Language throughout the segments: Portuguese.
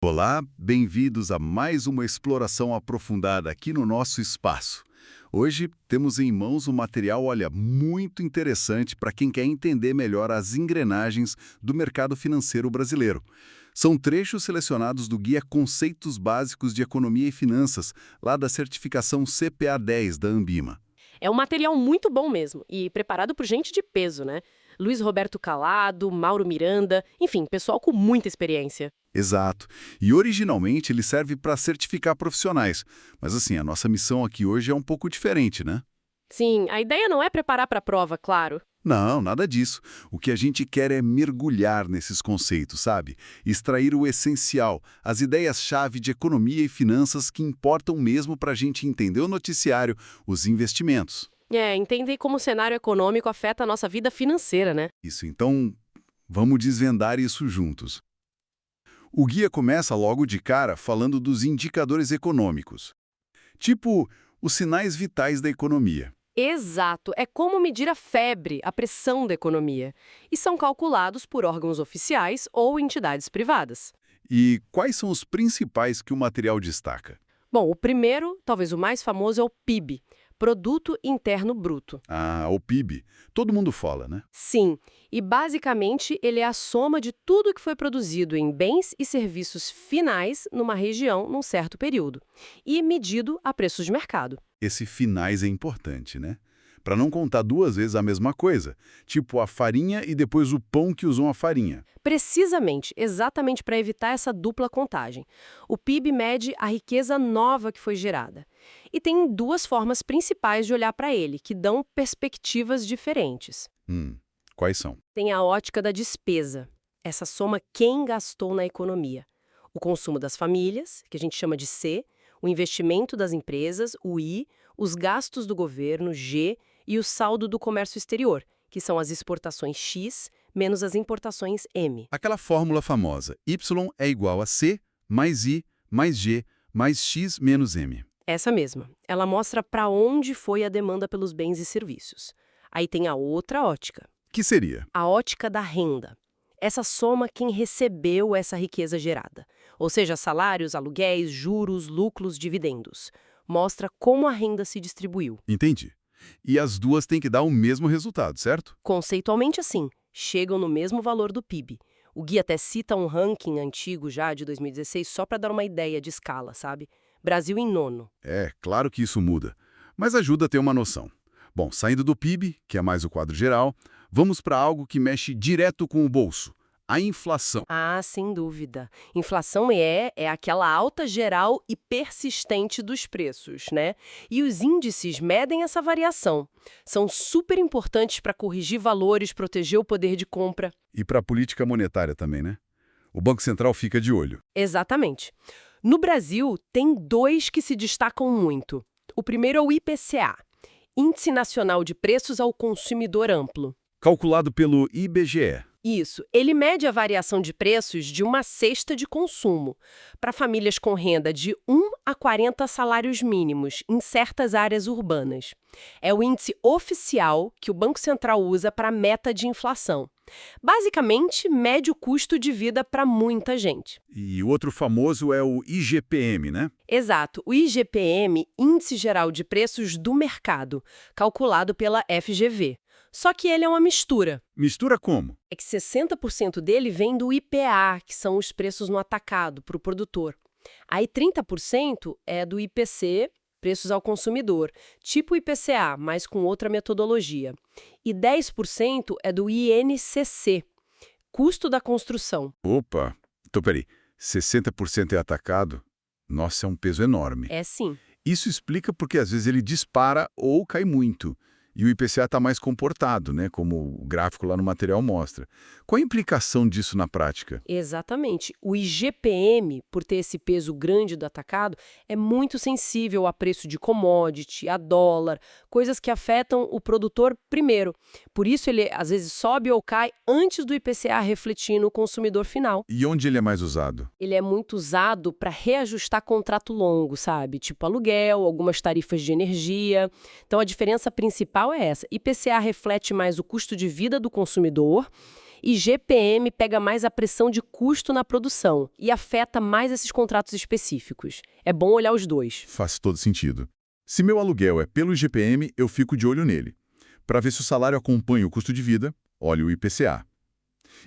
Olá, bem-vindos a mais uma exploração aprofundada aqui no nosso espaço. Hoje temos em mãos um material, olha, muito interessante para quem quer entender melhor as engrenagens do mercado financeiro brasileiro. São trechos selecionados do Guia Conceitos Básicos de Economia e Finanças, lá da certificação CPA 10 da Anbima. É um material muito bom mesmo, e preparado por gente de peso, né? Luiz Roberto Calado, Mauro Miranda, enfim, pessoal com muita experiência. Exato. E originalmente ele serve para certificar profissionais. Mas assim, a nossa missão aqui hoje é um pouco diferente, né? Sim, a ideia não é preparar para a prova, claro. Não, nada disso. O que a gente quer é mergulhar nesses conceitos, sabe? Extrair o essencial, as ideias-chave de economia e finanças que importam mesmo para a gente entender o noticiário, os investimentos. Entender como o cenário econômico afeta a nossa vida financeira, né? Isso, então, vamos desvendar isso juntos. O guia começa logo de cara falando dos indicadores econômicos, tipo os sinais vitais da economia. Exato, é como medir a febre, a pressão da economia. E são calculados por órgãos oficiais ou entidades privadas. E quais são os principais que o material destaca? Bom, o primeiro, talvez o mais famoso, é o PIB, Produto Interno Bruto. Ah, o PIB. Todo mundo fala, né? Sim, e basicamente ele é a soma de tudo que foi produzido em bens e serviços finais numa região num certo período, e medido a preços de mercado. Esse finais é importante, né? Para não contar duas vezes a mesma coisa, tipo a farinha e depois o pão que usam a farinha. Precisamente, exatamente para evitar essa dupla contagem. O PIB mede a riqueza nova que foi gerada. E tem duas formas principais de olhar para ele, que dão perspectivas diferentes. Quais são? Tem a ótica da despesa. Essa soma quem gastou na economia. O consumo das famílias, que a gente chama de C, o investimento das empresas, o I, os gastos do governo, G, e o saldo do comércio exterior, que são as exportações X menos as importações M. Aquela fórmula famosa, Y é igual a C mais I mais G mais X menos M. Essa mesma. Ela mostra para onde foi a demanda pelos bens e serviços. Aí tem a outra ótica, Que seria? a ótica da renda. Essa soma quem recebeu essa riqueza gerada, ou seja, salários, aluguéis, juros, lucros, dividendos. Mostra como a renda se distribuiu. Entendi. E as duas têm que dar o mesmo resultado, certo? Conceitualmente assim, chegam no mesmo valor do PIB. O guia até cita um ranking antigo já de 2016 só para dar uma ideia de escala, sabe? Brasil em nono. É, claro que isso muda, mas ajuda a ter uma noção. Bom, saindo do PIB, que é mais o quadro geral, vamos para algo que mexe direto com o bolso, a inflação. Ah, sem dúvida. Inflação é aquela alta geral e persistente dos preços, né? E os índices medem essa variação. São super importantes para corrigir valores, proteger o poder de compra. E para a política monetária também, né? O Banco Central fica de olho. Exatamente. No Brasil, tem dois que se destacam muito. O primeiro é o IPCA, Índice Nacional de Preços ao Consumidor Amplo. Calculado pelo IBGE. Isso, ele mede a variação de preços de uma cesta de consumo para famílias com renda de 1 a 40 salários mínimos em certas áreas urbanas. É o índice oficial que o Banco Central usa para a meta de inflação. Basicamente, mede o custo de vida para muita gente. E o outro famoso é o IGPM, né? Exato, o IGPM, Índice Geral de Preços do Mercado, calculado pela FGV. Só que ele é uma mistura. Mistura como? É que 60% dele vem do IPA, que são os preços no atacado, para o produtor. Aí 30% é do IPC, preços ao consumidor, tipo IPCA, mas com outra metodologia. E 10% é do INCC, custo da construção. Opa, então peraí, 60% é atacado? Nossa, é um peso enorme. É sim. Isso explica porque às vezes ele dispara ou cai muito. E o IPCA está mais comportado, né? Como o gráfico lá no material mostra. Qual a implicação disso na prática? Exatamente. O IGPM, por ter esse peso grande do atacado, é muito sensível a preço de commodity, a dólar, coisas que afetam o produtor primeiro. Por isso ele às vezes sobe ou cai antes do IPCA refletir no consumidor final. E onde ele é mais usado? Ele é muito usado para reajustar contrato longo, sabe? Tipo aluguel, algumas tarifas de energia. Então a diferença principal é essa. IPCA reflete mais o custo de vida do consumidor E GPM pega mais a pressão de custo na produção e afeta mais esses contratos específicos. É bom olhar os dois. Faz todo sentido. Se meu aluguel é pelo IGPM, eu fico de olho nele. Para ver se o salário acompanha o custo de vida, olhe o IPCA.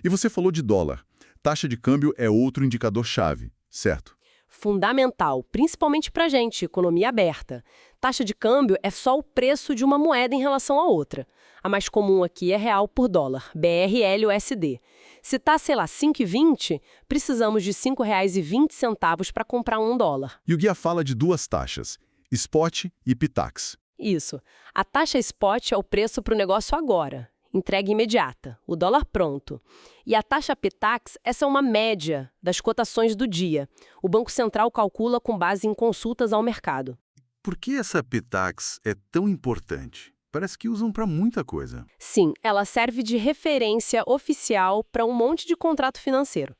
E você falou de dólar. Taxa de câmbio é outro indicador-chave, certo? Fundamental, principalmente para gente, economia aberta. Taxa de câmbio é só o preço de uma moeda em relação à outra. A mais comum aqui é real por dólar, BRL/USD. Se tá, sei lá, 5,20, precisamos de R$ 5,20 para comprar $1. E o guia fala de duas taxas, Spot e Pitax. Isso. A taxa spot é o preço para o negócio agora, entrega imediata, o dólar pronto. E a taxa Pitax, essa é uma média das cotações do dia. O Banco Central calcula com base em consultas ao mercado. Por que essa Pitax é tão importante? Parece que usam para muita coisa. Sim, ela serve de referência oficial para um monte de contrato financeiro.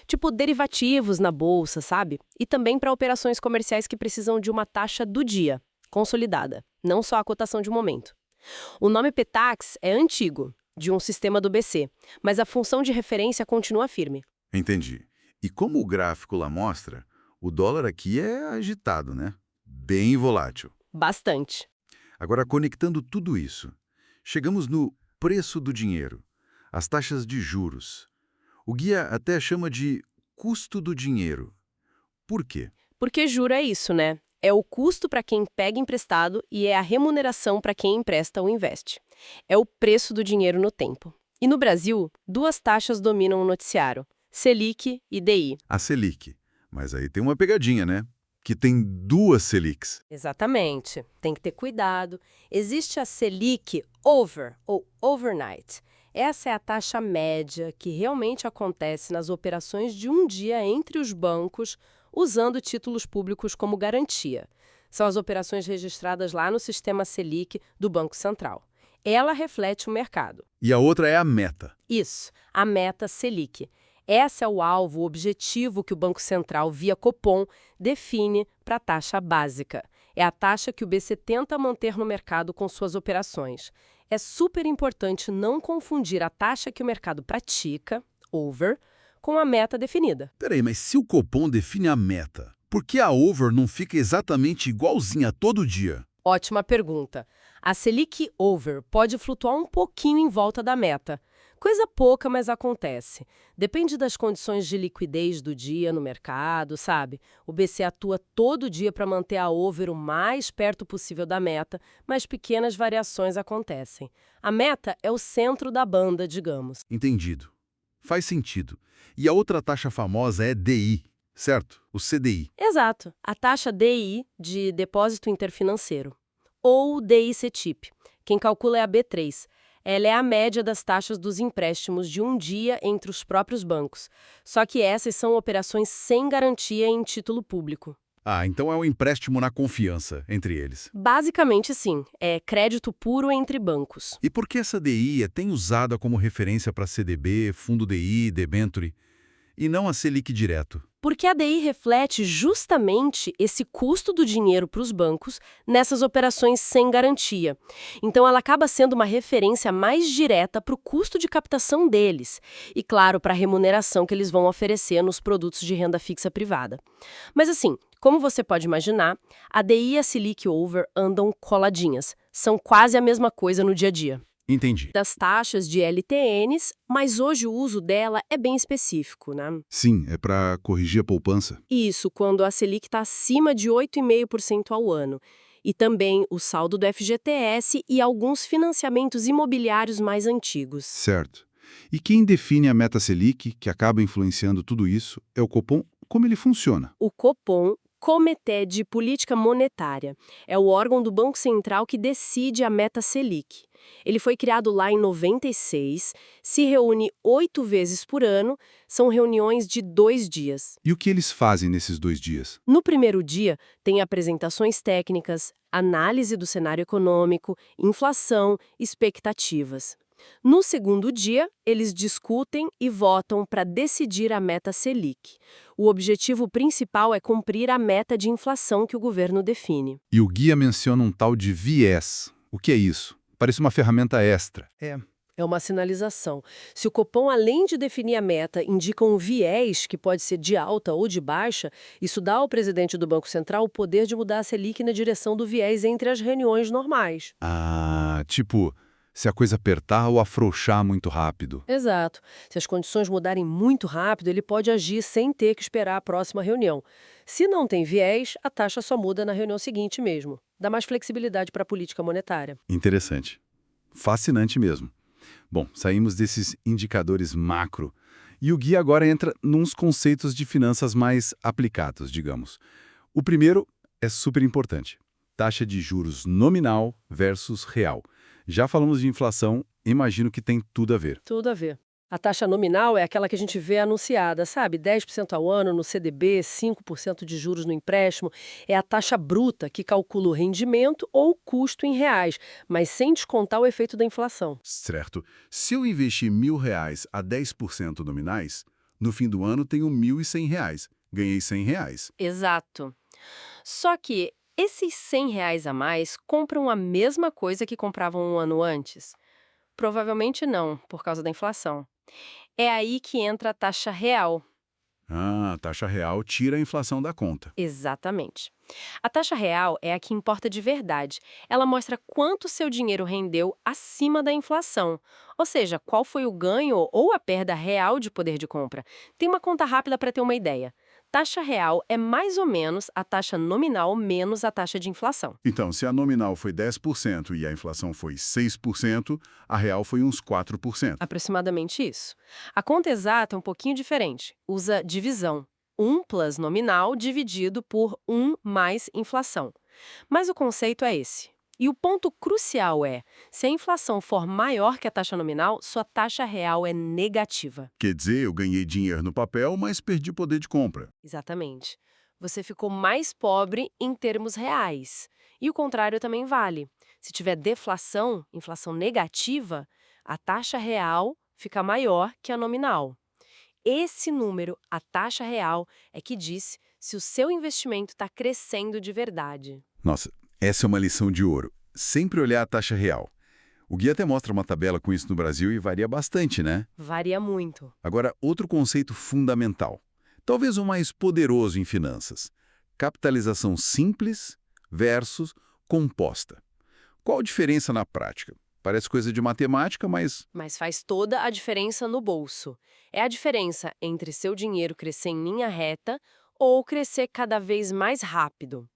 Tipo derivativos na bolsa, sabe? E também para operações comerciais que precisam de uma taxa do dia, consolidada, não só a cotação de momento. O nome Pitax é antigo, de um sistema do BC, mas a função de referência continua firme. Entendi. E como o gráfico lá mostra, o dólar aqui é agitado, né? Bem volátil. Bastante. Agora, conectando tudo isso, chegamos no preço do dinheiro, as taxas de juros. O guia até chama de custo do dinheiro. Por quê? Porque juro é isso, né? É o custo para quem pega emprestado e é a remuneração para quem empresta ou investe. É o preço do dinheiro no tempo. E no Brasil, duas taxas dominam o noticiário: Selic e DI. A Selic. Mas aí tem uma pegadinha, né? Que tem duas Selics. Exatamente. Tem que ter cuidado. Existe a Selic Over ou Overnight. Essa é a taxa média que realmente acontece nas operações de um dia entre os bancos, usando títulos públicos como garantia. São as operações registradas lá no sistema Selic do Banco Central. Ela reflete o mercado. E a outra é a meta. Isso, a meta Selic. Esse é o alvo, o objetivo que o Banco Central, via Copom, define para a taxa básica. É a taxa que o BC tenta manter no mercado com suas operações. É super importante não confundir a taxa que o mercado pratica, over, com a meta definida. Peraí, mas se o Copom define a meta, por que a over não fica exatamente igualzinha todo dia? Ótima pergunta. A Selic Over pode flutuar um pouquinho em volta da meta. Coisa pouca, mas acontece. Depende das condições de liquidez do dia no mercado, sabe? O BC atua todo dia para manter a over o mais perto possível da meta, mas pequenas variações acontecem. A meta é o centro da banda, digamos. Entendido. Faz sentido. E a outra taxa famosa é DI, certo? O CDI. Exato. A taxa DI, de Depósito Interfinanceiro, ou DI-CETIP. Quem calcula é a B3. Ela é a média das taxas dos empréstimos de um dia entre os próprios bancos. Só que essas são operações sem garantia em título público. Ah, então é um empréstimo na confiança entre eles. Basicamente, sim. É crédito puro entre bancos. E por que essa DI é tão usada como referência para CDB, Fundo DI, Debenture, e não a Selic direto? Porque a DI reflete justamente esse custo do dinheiro para os bancos nessas operações sem garantia. Então, ela acaba sendo uma referência mais direta para o custo de captação deles e, claro, para a remuneração que eles vão oferecer nos produtos de renda fixa privada. Mas, assim, como você pode imaginar, a DI e a Selic Over andam coladinhas. São quase a mesma coisa no dia a dia. Entendi. Das taxas de LTNs, mas hoje o uso dela é bem específico, né? Sim, é para corrigir a poupança. Isso, quando a Selic está acima de 8,5% ao ano. E também o saldo do FGTS e alguns financiamentos imobiliários mais antigos. Certo. E quem define a meta Selic, que acaba influenciando tudo isso, é o Copom? Como ele funciona? O Copom, Comitê de Política Monetária, é o órgão do Banco Central que decide a meta Selic. Ele foi criado lá em 96, se reúne 8 vezes por ano, são reuniões de 2 dias. E o que eles fazem nesses 2 dias? No primeiro dia, tem apresentações técnicas, análise do cenário econômico, inflação, expectativas. No segundo dia, eles discutem e votam para decidir a meta Selic. O objetivo principal é cumprir a meta de inflação que o governo define. E o guia menciona um tal de viés. O que é isso? Parece uma ferramenta extra. É uma sinalização. Se o Copom, além de definir a meta, indica um viés que pode ser de alta ou de baixa, isso dá ao presidente do Banco Central o poder de mudar a Selic na direção do viés entre as reuniões normais. Ah, tipo, se a coisa apertar ou afrouxar muito rápido. Exato. Se as condições mudarem muito rápido, ele pode agir sem ter que esperar a próxima reunião. Se não tem viés, a taxa só muda na reunião seguinte mesmo. Dá mais flexibilidade para a política monetária. Interessante. Fascinante mesmo. Bom, saímos desses indicadores macro. E o guia agora entra nos conceitos de finanças mais aplicados, digamos. O primeiro é super importante. Taxa de juros nominal versus real. Já falamos de inflação, imagino que tem tudo a ver. Tudo a ver. A taxa nominal é aquela que a gente vê anunciada, sabe? 10% ao ano no CDB, 5% de juros no empréstimo. É a taxa bruta que calcula o rendimento ou o custo em reais, mas sem descontar o efeito da inflação. Certo. Se eu investir R$ 1.000 a 10% nominais, no fim do ano tenho R$ 1.100. Ganhei R$ 100. Exato. Só que esses R$ 100 a mais compram a mesma coisa que compravam um ano antes? Provavelmente não, por causa da inflação. É aí que entra a taxa real. Ah, a taxa real tira a inflação da conta. Exatamente. A taxa real é a que importa de verdade. Ela mostra quanto seu dinheiro rendeu acima da inflação. Ou seja, qual foi o ganho ou a perda real de poder de compra. Tem uma conta rápida para ter uma ideia. Taxa real é mais ou menos a taxa nominal menos a taxa de inflação. Então, se a nominal foi 10% e a inflação foi 6%, a real foi uns 4%. Aproximadamente isso. A conta exata é um pouquinho diferente. Usa divisão. 1 plus nominal dividido por 1 mais inflação. Mas o conceito é esse. E o ponto crucial é, se a inflação for maior que a taxa nominal, sua taxa real é negativa. Quer dizer, eu ganhei dinheiro no papel, mas perdi poder de compra. Exatamente. Você ficou mais pobre em termos reais. E o contrário também vale. Se tiver deflação, inflação negativa, a taxa real fica maior que a nominal. Esse número, a taxa real, é que diz se o seu investimento está crescendo de verdade. Nossa, essa é uma lição de ouro. Sempre olhar a taxa real. O guia até mostra uma tabela com isso no Brasil e varia bastante, né? Varia muito. Agora, outro conceito fundamental, talvez o mais poderoso em finanças: capitalização simples versus composta. Qual a diferença na prática? Parece coisa de matemática, mas Mas faz toda a diferença no bolso. É a diferença entre seu dinheiro crescer em linha reta ou crescer cada vez mais rápido.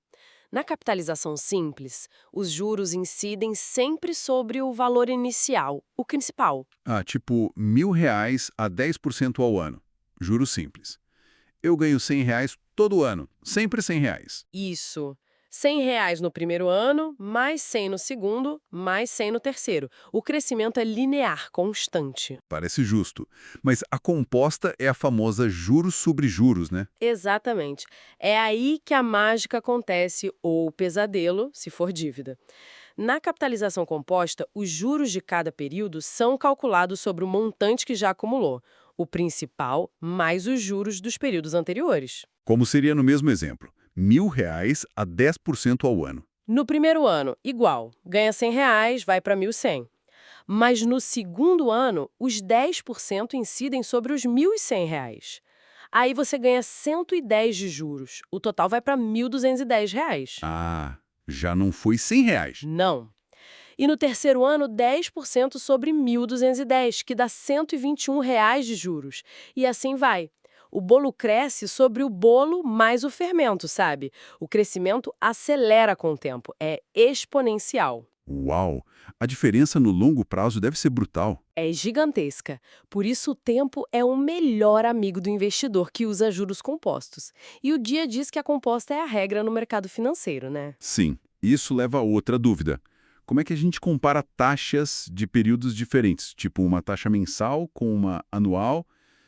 Na capitalização simples, os juros incidem sempre sobre o valor inicial, o principal. tipo R$ 1.000 a 10% ao ano. Juros simples. Eu ganho R$ 100 todo ano, sempre R$ 100. Isso. R$ 100 no primeiro ano, mais 100 no segundo, mais 100 no terceiro. O crescimento é linear, constante. Parece justo. Mas a composta é a famosa juros sobre juros, né? Exatamente. É aí que a mágica acontece, ou o pesadelo, se for dívida. Na capitalização composta, os juros de cada período são calculados sobre o montante que já acumulou, o principal mais os juros dos períodos anteriores. Como seria no mesmo exemplo, R$ 1.000 a 10% ao ano. No primeiro ano, igual, ganha R$ 100, vai para 1.100. Mas no segundo ano, os 10% incidem sobre os R$ 1.100. Aí você ganha 110 de juros. O total vai para R$ 1.210. Ah, já não foi R$ 100. Não. E no terceiro ano, 10% sobre 1.210, que dá R$ 121 de juros. E assim vai. O bolo cresce sobre o bolo mais o fermento, sabe? O crescimento acelera com o tempo, é exponencial. Uau! A diferença no longo prazo deve ser brutal. É gigantesca. Por isso, o tempo é o melhor amigo do investidor que usa juros compostos. E o dia diz que a composta é a regra no mercado financeiro, né? Sim, isso leva a outra dúvida. Como é que a gente compara taxas de períodos diferentes, tipo uma taxa mensal com uma anual,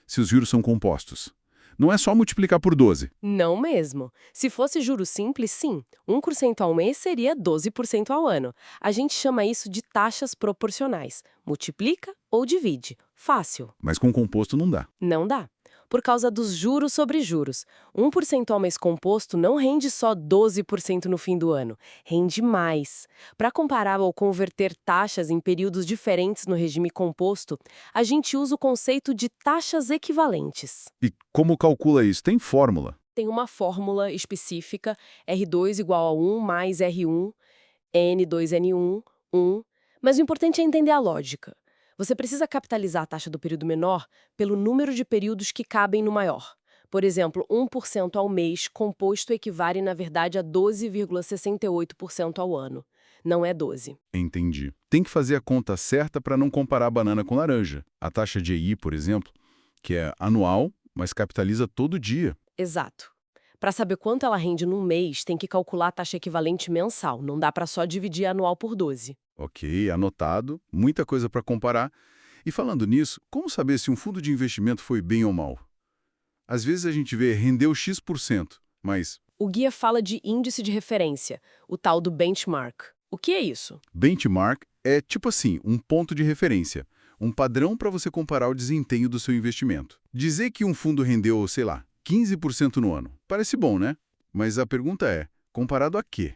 se os juros são compostos? Não é só multiplicar por 12. Não mesmo. Se fosse juros simples, sim. 1% ao mês seria 12% ao ano. A gente chama isso de taxas proporcionais. Multiplica ou divide. Fácil. Mas com composto não dá. Não dá. por causa dos juros sobre juros. 1% ao mês composto não rende só 12% no fim do ano, rende mais. Para comparar ou converter taxas em períodos diferentes no regime composto, a gente usa o conceito de taxas equivalentes. E como calcula isso? Tem fórmula? Tem uma fórmula específica, R2 igual a 1 mais R1, N2N1, 1, mas o importante é entender a lógica. Você precisa capitalizar a taxa do período menor pelo número de períodos que cabem no maior. Por exemplo, 1% ao mês composto equivale, na verdade, a 12,68% ao ano. Não é 12. Entendi. Tem que fazer a conta certa para não comparar banana com laranja. A taxa de EI, por exemplo, que é anual, mas capitaliza todo dia. Exato. Para saber quanto ela rende num mês, tem que calcular a taxa equivalente mensal. Não dá para só dividir anual por 12. Ok, anotado. Muita coisa para comparar. E falando nisso, como saber se um fundo de investimento foi bem ou mal? Às vezes a gente vê rendeu X%, mas O guia fala de índice de referência, o tal do benchmark. O que é isso? benchmark é tipo assim, um ponto de referência, um padrão para você comparar o desempenho do seu investimento. Dizer que um fundo rendeu, sei lá, 15% no ano, parece bom, né? Mas a pergunta é, comparado a quê?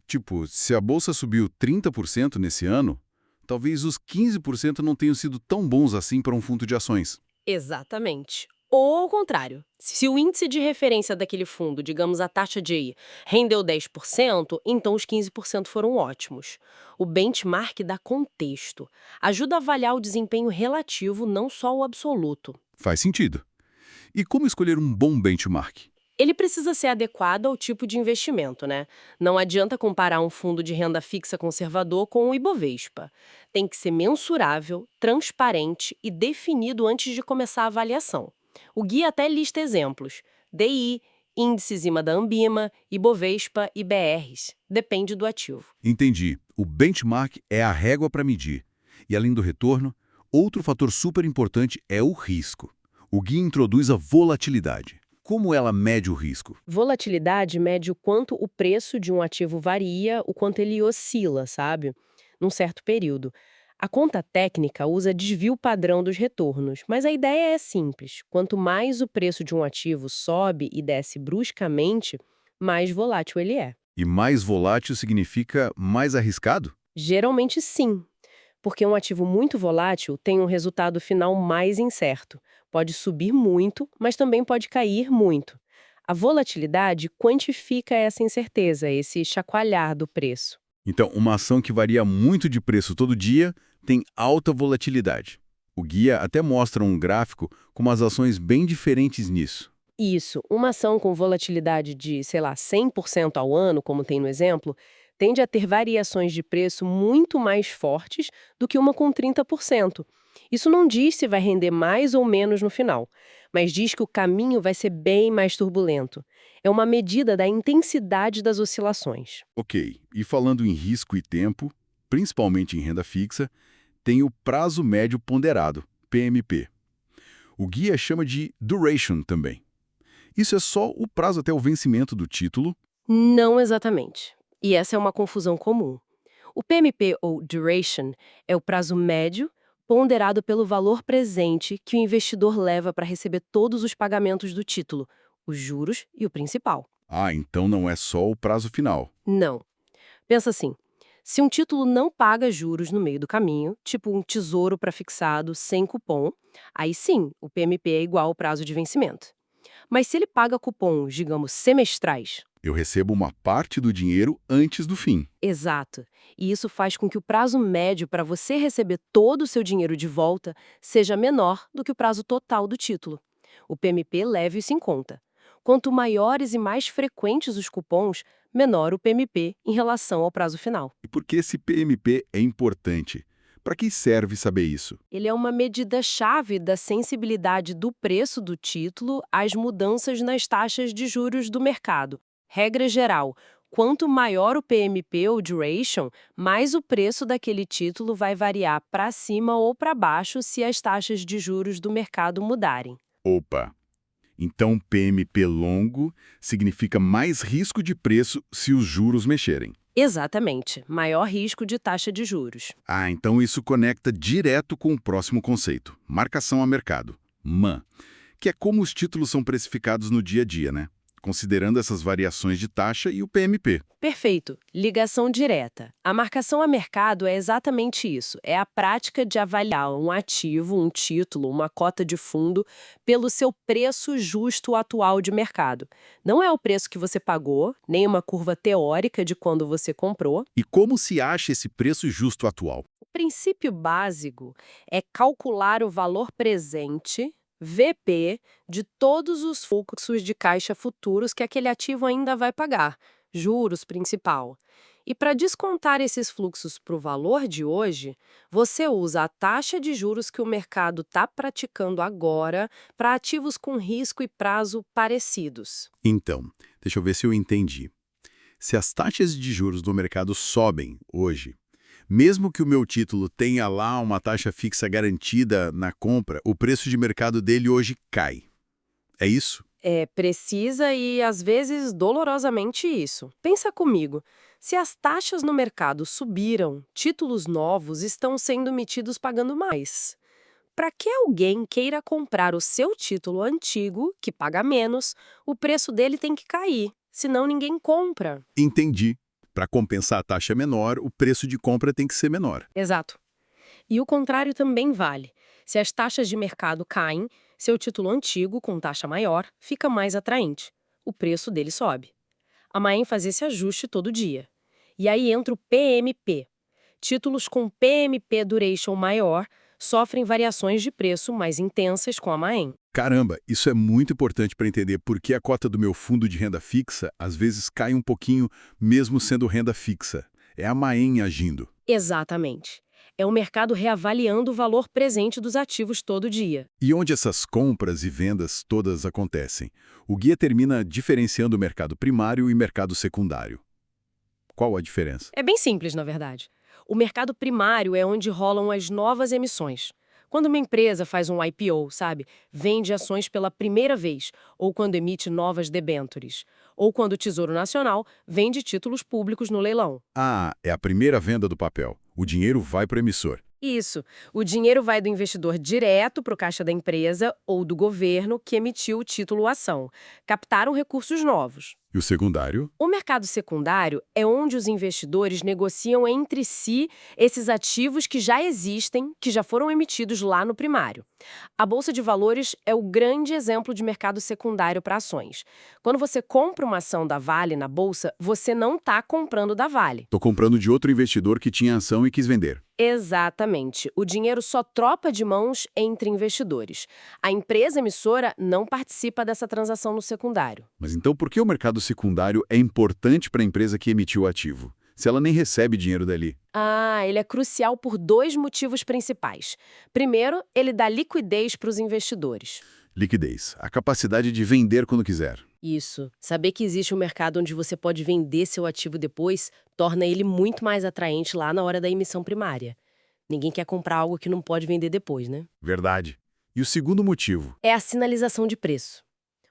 Tipo, se a bolsa subiu 30% nesse ano, talvez os 15% não tenham sido tão bons assim para um fundo de ações. Exatamente. Ou ao contrário, se o índice de referência daquele fundo, digamos a taxa de rendeu 10%, então os 15% foram ótimos. O benchmark dá contexto, ajuda a avaliar o desempenho relativo, não só o absoluto. Faz sentido. E como escolher um bom benchmark? Ele precisa ser adequado ao tipo de investimento, né? Não adianta comparar um fundo de renda fixa conservador com o Ibovespa. Tem que ser mensurável, transparente e definido antes de começar a avaliação. O guia até lista exemplos: DI, índices IMA da Ambima, Ibovespa e BRs. Depende do ativo. Entendi. O benchmark é a régua para medir. E além do retorno, outro fator super importante é o risco. O guia introduz a volatilidade. Como ela mede o risco? Volatilidade mede o quanto o preço de um ativo varia, o quanto ele oscila, sabe? Num certo período. A conta técnica usa desvio padrão dos retornos, mas a ideia é simples. Quanto mais o preço de um ativo sobe e desce bruscamente, mais volátil ele é. E mais volátil significa mais arriscado? Geralmente sim, porque um ativo muito volátil tem um resultado final mais incerto. Pode subir muito, mas também pode cair muito. A volatilidade quantifica essa incerteza, esse chacoalhar do preço. Então, uma ação que varia muito de preço todo dia tem alta volatilidade. O guia até mostra um gráfico com umas ações bem diferentes nisso. Isso, uma ação com volatilidade de, sei lá, 100% ao ano, como tem no exemplo, tende a ter variações de preço muito mais fortes do que uma com 30%. Isso não diz se vai render mais ou menos no final, mas diz que o caminho vai ser bem mais turbulento. É uma medida da intensidade das oscilações. Ok, e falando em risco e tempo, principalmente em renda fixa, tem o prazo médio ponderado, PMP. O guia chama de duration também. Isso é só o prazo até o vencimento do título? Não exatamente. E essa é uma confusão comum. O PMP, ou duration, é o prazo médio ponderado pelo valor presente que o investidor leva para receber todos os pagamentos do título, os juros e o principal. Então não é só o prazo final. Não. Pensa assim, se um título não paga juros no meio do caminho, tipo um tesouro prefixado sem cupom, aí sim, o PMP é igual ao prazo de vencimento. Mas se ele paga cupons, digamos, semestrais. Eu recebo uma parte do dinheiro antes do fim. Exato. E isso faz com que o prazo médio para você receber todo o seu dinheiro de volta seja menor do que o prazo total do título. O PMP leva isso em conta. Quanto maiores e mais frequentes os cupons, menor o PMP em relação ao prazo final. E por que esse PMP é importante? Para que serve saber isso? Ele é uma medida-chave da sensibilidade do preço do título às mudanças nas taxas de juros do mercado. Regra geral, quanto maior o PMP ou duration, mais o preço daquele título vai variar para cima ou para baixo se as taxas de juros do mercado mudarem. Opa! Então PMP longo significa mais risco de preço se os juros mexerem. Exatamente, maior risco de taxa de juros. Então isso conecta direto com o próximo conceito, marcação a mercado, MAN, que é como os títulos são precificados no dia a dia, né? Considerando essas variações de taxa e o PMP. Perfeito. Ligação direta. A marcação a mercado é exatamente isso. É a prática de avaliar um ativo, um título, uma cota de fundo pelo seu preço justo atual de mercado. Não é o preço que você pagou, nem uma curva teórica de quando você comprou. E como se acha esse preço justo atual? O princípio básico é calcular o valor presente, VP, de todos os fluxos de caixa futuros que aquele ativo ainda vai pagar, juros principal. E para descontar esses fluxos para o valor de hoje, você usa a taxa de juros que o mercado está praticando agora para ativos com risco e prazo parecidos. Então, deixa eu ver se eu entendi. Se as taxas de juros do mercado sobem hoje, mesmo que o meu título tenha lá uma taxa fixa garantida na compra, o preço de mercado dele hoje cai. É isso? É, precisa e, às vezes, dolorosamente isso. Pensa comigo, se as taxas no mercado subiram, títulos novos estão sendo emitidos pagando mais. Para que alguém queira comprar o seu título antigo, que paga menos, o preço dele tem que cair, senão ninguém compra. Entendi. Para compensar a taxa menor, o preço de compra tem que ser menor. Exato. E o contrário também vale. Se as taxas de mercado caem, seu título antigo, com taxa maior, fica mais atraente. O preço dele sobe. A Maem faz esse ajuste todo dia. E aí entra o PMP. Títulos com PMP duration maior sofrem variações de preço mais intensas com a Maem. Caramba, isso é muito importante para entender por que a cota do meu fundo de renda fixa às vezes cai um pouquinho, mesmo sendo renda fixa. É a Maem agindo. Exatamente. É o mercado reavaliando o valor presente dos ativos todo dia. E onde essas compras e vendas todas acontecem? O guia termina diferenciando o mercado primário e mercado secundário. Qual a diferença? É bem simples, na verdade. O mercado primário é onde rolam as novas emissões. Quando uma empresa faz um IPO, sabe? Vende ações pela primeira vez, ou quando emite novas debêntures, ou quando o Tesouro Nacional vende títulos públicos no leilão. Ah, é a primeira venda do papel. O dinheiro vai para o emissor. Isso. O dinheiro vai do investidor direto para o caixa da empresa ou do governo que emitiu o título ou ação. Captaram recursos novos. E o secundário? O mercado secundário é onde os investidores negociam entre si esses ativos que já existem, que já foram emitidos lá no primário. A Bolsa de Valores é o grande exemplo de mercado secundário para ações. Quando você compra uma ação da Vale na Bolsa, você não está comprando da Vale. Estou comprando de outro investidor que tinha ação e quis vender. Exatamente. O dinheiro só troca de mãos entre investidores. A empresa emissora não participa dessa transação no secundário. Mas então por que o mercado secundário é importante para a empresa que emitiu o ativo, se ela nem recebe dinheiro dali? Ele é crucial por dois motivos principais. Primeiro, ele dá liquidez para os investidores. Liquidez, a capacidade de vender quando quiser. Isso. Saber que existe um mercado onde você pode vender seu ativo depois torna ele muito mais atraente lá na hora da emissão primária. Ninguém quer comprar algo que não pode vender depois, né? Verdade. E o segundo motivo? É a sinalização de preço.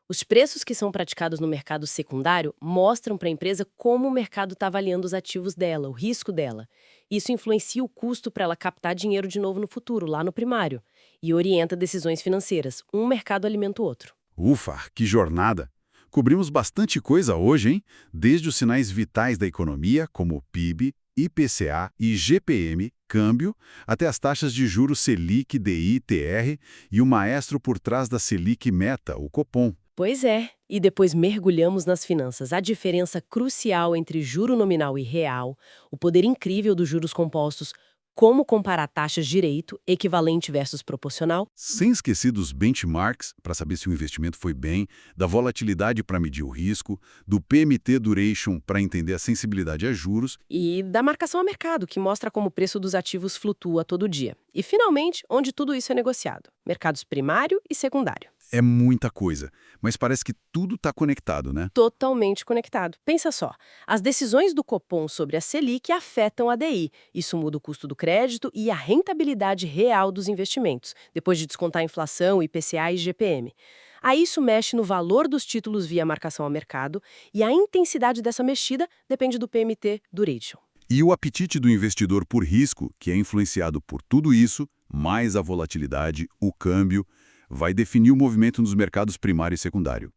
Os preços que são praticados no mercado secundário mostram para a empresa como o mercado está avaliando os ativos dela, o risco dela. Isso influencia o custo para ela captar dinheiro de novo no futuro, lá no primário, e orienta decisões financeiras. Um mercado alimenta o outro. Ufa, que jornada! Cobrimos bastante coisa hoje, hein? Desde os sinais vitais da economia, como o PIB, IPCA e GPM, câmbio, até as taxas de juros Selic, DI, TR e o maestro por trás da Selic Meta, o Copom. Pois é, e depois mergulhamos nas finanças, a diferença crucial entre juro nominal e real, o poder incrível dos juros compostos, como comparar taxas direito, equivalente versus proporcional. Sem esquecer dos benchmarks, para saber se o investimento foi bem, da volatilidade para medir o risco, do PMT Duration para entender a sensibilidade a juros. E da marcação a mercado, que mostra como o preço dos ativos flutua todo dia. E, finalmente, onde tudo isso é negociado. Mercados primário e secundário. É muita coisa, mas parece que tudo está conectado, né? Totalmente conectado. Pensa só, as decisões do Copom sobre a Selic afetam a DI. Isso muda o custo do crédito e a rentabilidade real dos investimentos, depois de descontar a inflação, IPCA e GPM. Aí isso mexe no valor dos títulos via marcação a mercado e a intensidade dessa mexida depende do PMT Duration. E o apetite do investidor por risco, que é influenciado por tudo isso, mais a volatilidade, o câmbio, vai definir o movimento nos mercados primário e secundário.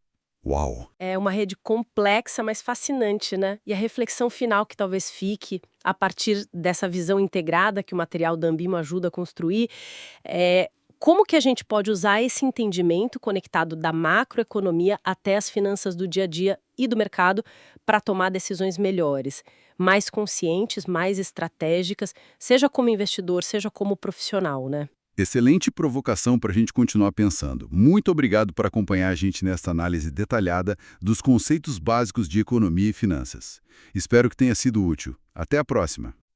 Uau! É uma rede complexa, mas fascinante, né? E a reflexão final que talvez fique a partir dessa visão integrada que o material da Ambimo ajuda a construir é como que a gente pode usar esse entendimento conectado da macroeconomia até as finanças do dia a dia e do mercado para tomar decisões melhores, mais conscientes, mais estratégicas, seja como investidor, seja como profissional, né? Excelente provocação para a gente continuar pensando. Muito obrigado por acompanhar a gente nesta análise detalhada dos conceitos básicos de economia e finanças. Espero que tenha sido útil. Até a próxima!